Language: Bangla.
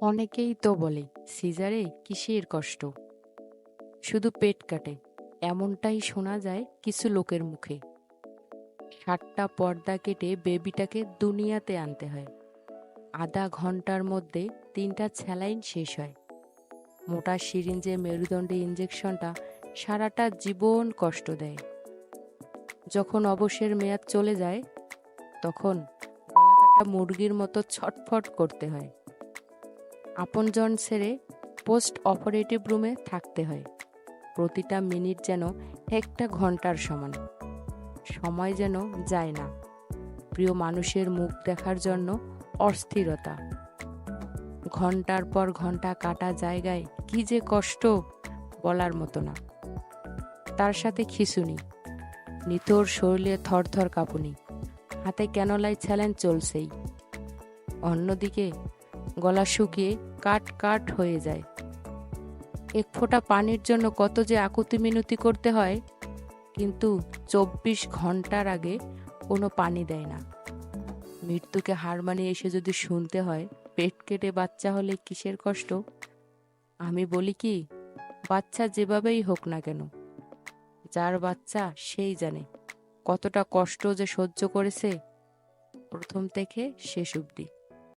অনেকেই তো বলে সিজারে কিসের কষ্ট, শুধু পেট কাটে। এমনটাই শোনা যায় কিছু লোকের মুখে। 7টা পর্দা কেটে বেবিটাকে দুনিয়াতে আনতে হয়। আধা ঘন্টার মধ্যে 3টা স্যালাইন শেষ হয়। মোটা সিরিঞ্জে মেরুদণ্ডে ইঞ্জেকশনটা সারাটা জীবন কষ্ট দেয়। যখন অবসরের মেয়াদ চলে যায়, তখন গলাকাটা মুরগির মতো ছটফট করতে হয়। আপনজন ছেড়ে পোস্ট অপারেটিভ রুমে থাকতে হয়। প্রতিটা মিনিট যেন একটা ঘন্টার সমান। সময় যেন যায় না। প্রিয় মানুষের মুখ দেখার জন্য অস্থিরতা। ঘন্টার পর ঘন্টা কাটা জায়গায় কি যে কষ্ট, বলার মতো না। তার সাথে খিঁচুনি, নিথর শরীরে থরথর কাঁপুনি, হাতে ক্যানোলাই স্যালাইন চলছেই। অন্যদিকে গলা শুকিয়ে কাট কাট হয়ে যায়। এক ফোঁটা পানির জন্য কত যে আকুতি মিনতি করতে হয়, কিন্তু 24 ঘন্টার আগে কোনো পানি দেয় না। মৃত্যুকে হার মানিয়ে এসে যদি শুনতে হয় পেট কেটে বাচ্চা হলে কিসের কষ্ট, আমি বলি কি, বাচ্চা যেভাবেই হোক না কেন, যার বাচ্চা সেই জানে কতটা কষ্ট যে সহ্য করেছে প্রথম থেকে শেষ অবধি।